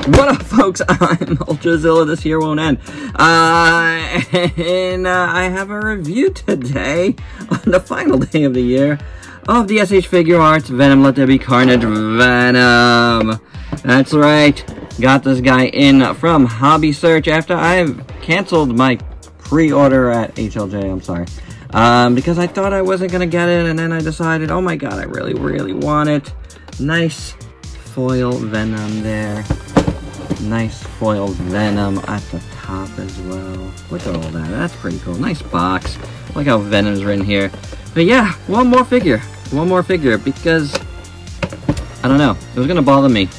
What up, folks? I'm Ultrazilla. This year won't end. And I have a review today on the final day of the year of the SH Figuarts Venom. Let there be Carnage Venom. That's right. Got this guy in from Hobby Search after I've canceled my pre-order at HLJ. I'm sorry. Because I thought I wasn't going to get it, and then I decided, oh my god, I really want it. Nice foil Venom there. Nice foil Venom at the top as well. Look at all that. That's pretty cool. Nice box. Look how Venom's written here. But yeah, one more figure. One more figure because, I don't know, it was going to bother me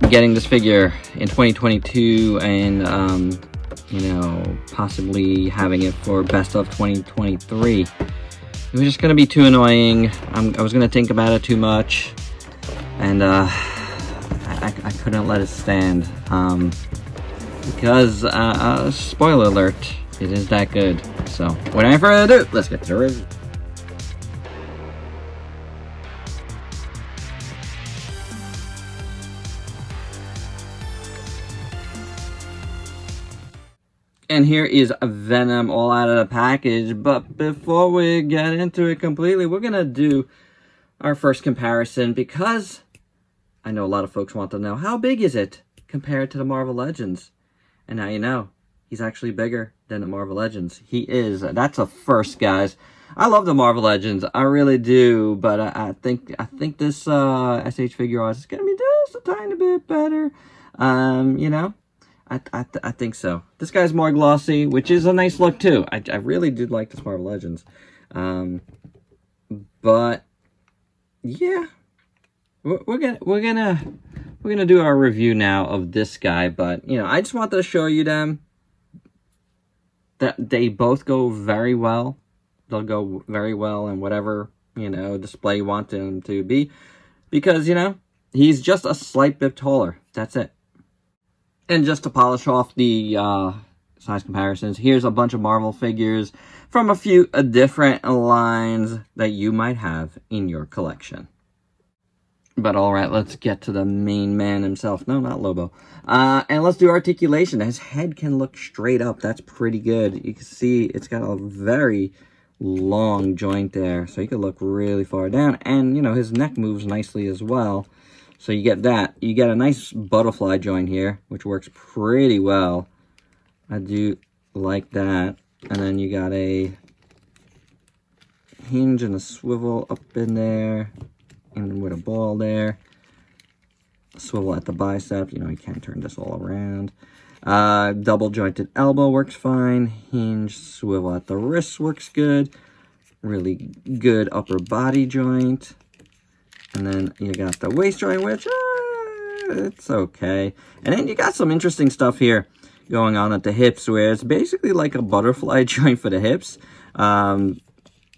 getting this figure in 2022 and, you know, possibly having it for best of 2023. It was just going to be too annoying. I was going to think about it too much. And, I couldn't let it stand, because, spoiler alert, it is that good. So, without further ado, let's get to the review. And here is Venom all out of the package, but before we get into it completely, we're gonna do our first comparison because I know a lot of folks want to know, how big is it compared to the Marvel Legends? And now you know, he's actually bigger than the Marvel Legends. He is. That's a first, guys. I love the Marvel Legends. I really do. But I think this SH Figuarts is going to be just a tiny bit better. You know, I think so. This guy's more glossy, which is a nice look too. I really do like this Marvel Legends. But yeah. We're gonna do our review now of this guy, but you know, I just wanted to show you them that they both go very well. They'll go very well in whatever, you know, display you want them to be, because you know, he's just a slight bit taller. That's it. And just to polish off the size comparisons, here's a bunch of Marvel figures from a few different lines that you might have in your collection. But alright, let's get to the main man himself. No, not Lobo. And let's do articulation. His head can look straight up. That's pretty good. You can see it's got a very long joint there. So you can look really far down. And, you know, his neck moves nicely as well. So you get that. You get a nice butterfly joint here, which works pretty well. I do like that. And then you got a hinge and a swivel up in there. And with a ball there, swivel at the bicep, you know, you can't turn this all around. Double jointed elbow works fine. Hinge, swivel at the wrist works good. Really good upper body joint. And then you got the waist joint, which, it's okay. And then you got some interesting stuff here going on at the hips, where it's basically like a butterfly joint for the hips.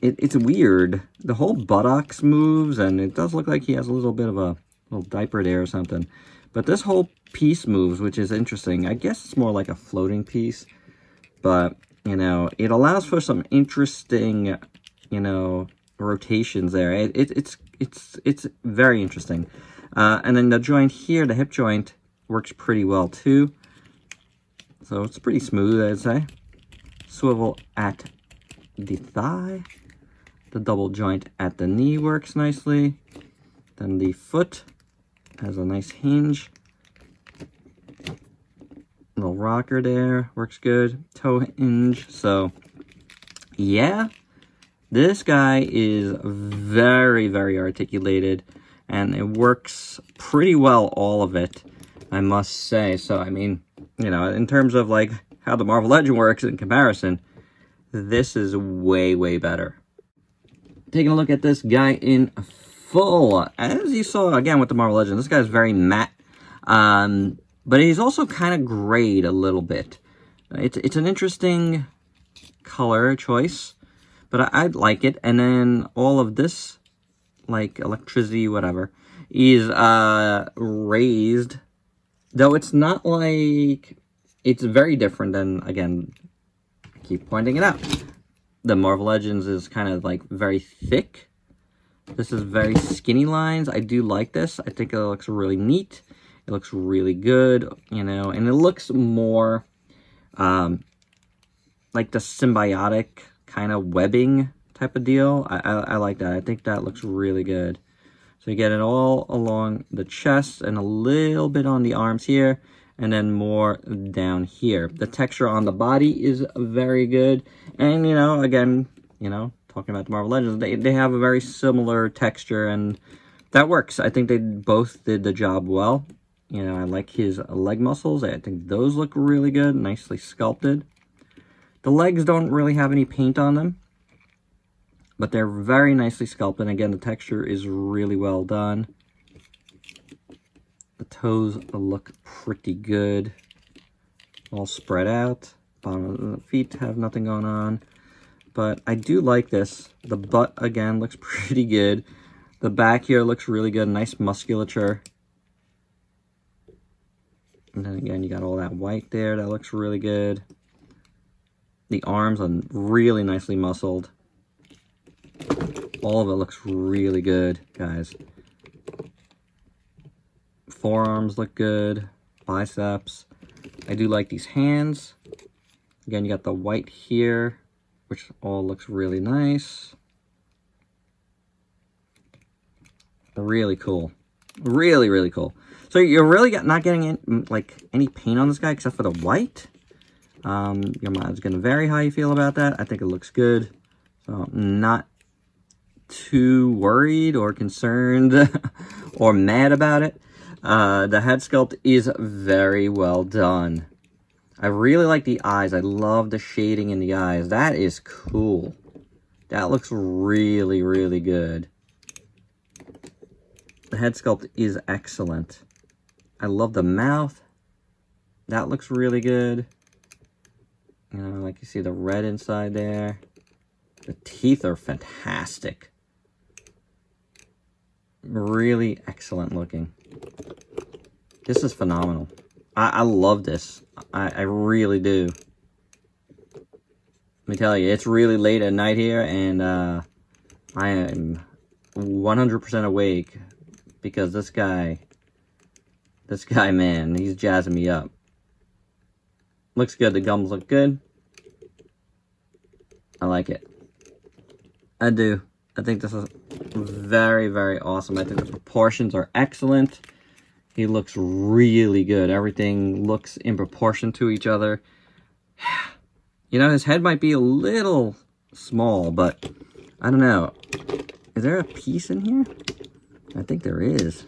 It's weird. The whole buttocks moves, and it does look like he has a little bit of a little diaper there or something. But this whole piece moves, which is interesting. I guess it's more like a floating piece. But, you know, it allows for some interesting, you know, rotations there. It's very interesting. And then the joint here, the hip joint, works pretty well too. So it's pretty smooth, I'd say. Swivel at the thigh. The double joint at the knee works nicely. Then the foot has a nice hinge. Little rocker there, works good. Toe hinge. So, yeah, this guy is very articulated, and it works pretty well, all of it, I must say. So, I mean, you know, in terms of like how the Marvel Legend works in comparison, this is way better. Taking a look at this guy in full. As you saw, again, with the Marvel Legend, this guy's very matte. But he's also kind of grayed a little bit. It's an interesting color choice, but I like it. And then all of this, like electricity, whatever, is raised. Though it's not like... It's very different than, again, I keep pointing it out. The Marvel Legends is kind of like very thick. This is very skinny lines. I do like this. I think it looks really neat. It looks really good, you know, and it looks more like the symbiotic kind of webbing type of deal. I like that. I think that looks really good. So you get it all along the chest and a little bit on the arms here, and then more down here. The texture on the body is very good. And, you know, again, you know, talking about the Marvel Legends, they have a very similar texture, and that works. I think they both did the job well. You know, I like his leg muscles. I think those look really good, nicely sculpted. The legs don't really have any paint on them, but they're very nicely sculpted. Again, the texture is really well done. The toes look pretty good. All spread out. Bottom of the feet have nothing going on. But I do like this. The butt, again, looks pretty good. The back here looks really good. Nice musculature. And then again, you got all that white there. That looks really good. The arms are really nicely muscled. All of it looks really good, guys. Forearms look good. Biceps. I do like these hands. Again, you got the white here, which all looks really nice. Really cool. Really, really cool. So you're really not getting any paint on this guy except for the white. Your mind's going to vary how you feel about that. I think it looks good. So I'm not too worried or concerned or mad about it. The head sculpt is very well done. I really like the eyes. I love the shading in the eyes. That is cool. That looks really, really good. The head sculpt is excellent. I love the mouth. That looks really good. You know, like you see the red inside there. The teeth are fantastic. Really excellent looking. This is phenomenal. I love this. I really do. Let me tell you, it's really late at night here, and I am 100% awake because this guy, man, he's jazzing me up. Looks good. The gums look good. I like it. I do. I think this is very, very awesome. I think the proportions are excellent. He looks really good. Everything looks in proportion to each other. You know, his head might be a little small, but I don't know. Is there a piece in here? I think there is.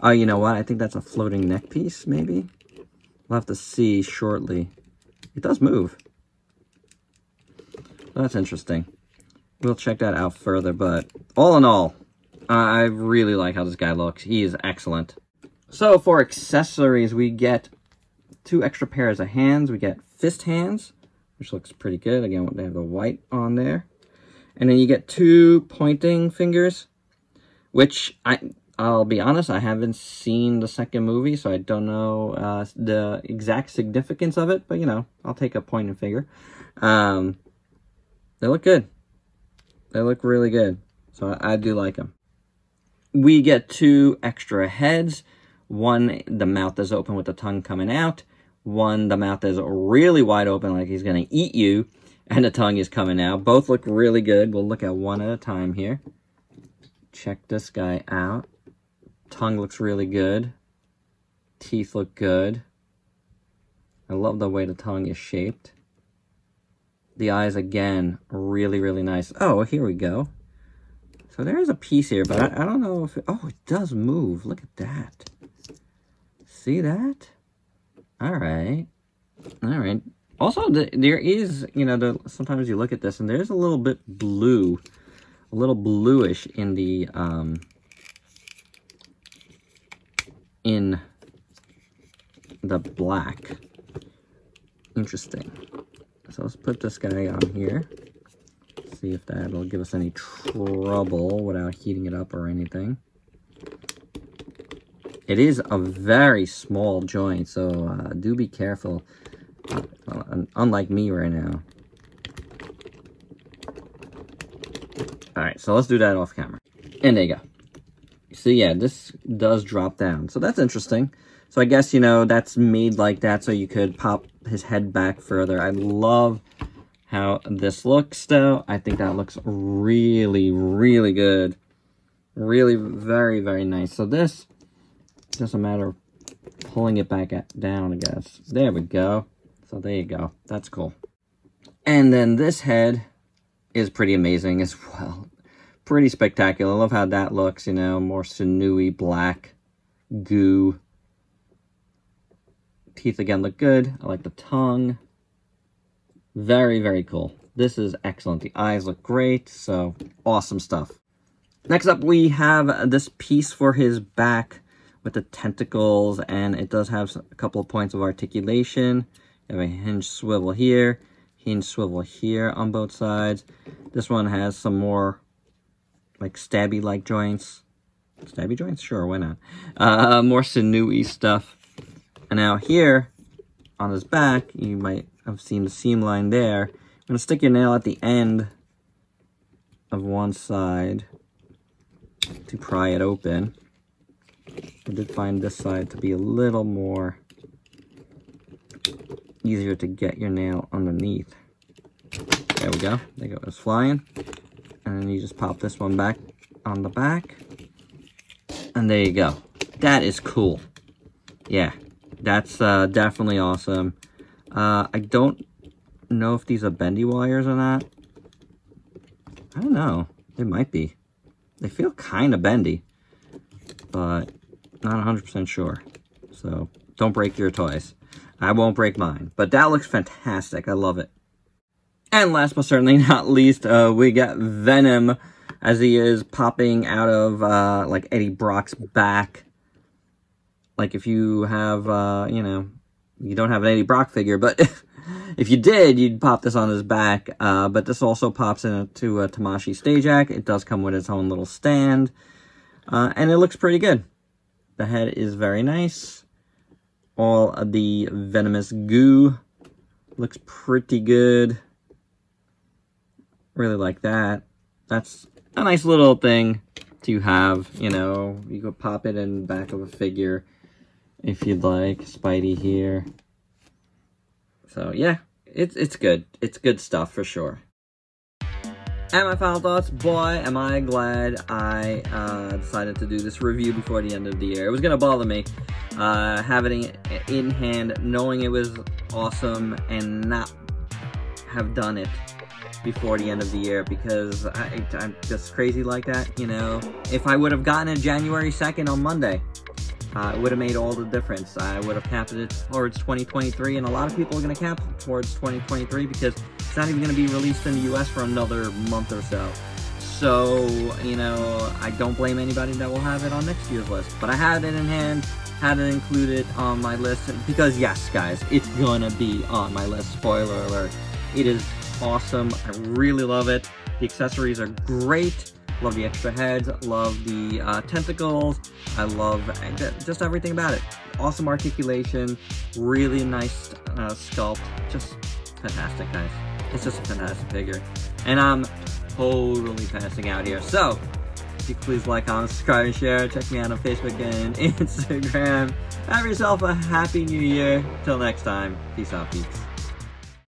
Oh, you know what? I think that's a floating neck piece, maybe? We'll have to see shortly. It does move. That's interesting. We'll check that out further, but all in all, I really like how this guy looks. He is excellent. So for accessories, we get 2 extra pairs of hands. We get fist hands, which looks pretty good. Again, they have the white on there. And then you get 2 pointing fingers, which I'll be honest, I haven't seen the second movie, so I don't know the exact significance of it, but you know, I'll take a pointing finger. They look good. They look really good. So I do like them. We get 2 extra heads. One, the mouth is open with the tongue coming out. One, the mouth is really wide open like he's going to eat you. And the tongue is coming out. Both look really good. We'll look at one at a time here. Check this guy out. Tongue looks really good. Teeth look good. I love the way the tongue is shaped. The eyes, again, really, really nice. Oh, here we go. So there is a piece here, but I don't know if oh, it does move. Look at that. See that? All right. All right. Also, there is, you know, sometimes you look at this, and there's a little bit blue, a little bluish in the, black. Interesting. So let's put this guy on here. See if that'll give us any trouble without heating it up or anything. It is a very small joint, so do be careful. Unlike me right now. Alright, so let's do that off camera. And there you go. So yeah, this does drop down. So that's interesting. So I guess, you know, that's made like that so you could pop his head back further. I love how this looks, though. I think that looks really, really good. Really very, very nice. So this, just a matter of pulling it back down, I guess. There we go. So there you go. That's cool. And then this head is pretty amazing as well. Pretty spectacular. I love how that looks, you know, more sinewy, black, goo. Teeth again look good. I like the tongue. Very, very cool. This is excellent. The eyes look great, so awesome stuff. Next up, we have this piece for his back with the tentacles, and it does have a couple of points of articulation. You have a hinge swivel here, hinge swivel here on both sides. This one has some more like stabby-like joints. Stabby joints? Sure, why not? More sinewy stuff. And now here, on his back, you might have seen the seam line there. I'm going to stick your nail at the end of one side to pry it open. I did find this side to be a little more easier to get your nail underneath. There we go. There it goes flying. And then you just pop this one back on the back. And there you go. That is cool. Yeah, that's definitely awesome. I don't know if these are bendy wires or not. I don't know. They might be. They feel kind of bendy, but not 100% sure. So don't break your toys. I won't break mine. But that looks fantastic. I love it. And last but certainly not least, we got Venom as he is popping out of like Eddie Brock's back. Like if you have, you know, you don't have an Eddie Brock figure, but if you did, you'd pop this on his back. But this also pops into a Tamashii Stagak. It does come with its own little stand. And it looks pretty good. The head is very nice. All of the venomous goo looks pretty good. Really like that. That's a nice little thing to have, you know. You could pop it in the back of a figure if you'd like. Spidey here. So yeah, it's good. It's good stuff for sure. And my final thoughts, boy, am I glad I decided to do this review before the end of the year. It was going to bother me having it in hand, knowing it was awesome, and not have done it before the end of the year, because I'm just crazy like that, you know. If I would have gotten it January 2nd on Monday, it would have made all the difference. I would have capped it towards 2023, and a lot of people are going to cap it towards 2023 because it's not even going to be released in the US for another month or so. So, you know, I don't blame anybody that will have it on next year's list. But I had it in hand, had it included on my list, because yes, guys, it's going to be on my list. Spoiler alert. It is awesome. I really love it. The accessories are great. Love the extra heads, love the tentacles, I love just everything about it. Awesome articulation, really nice sculpt, just fantastic, guys. It's just a fantastic figure. And I'm totally passing out here. So, if you could please like, comment, subscribe, and share. Check me out on Facebook and Instagram. Have yourself a happy new year. Till next time, peace out, peeps.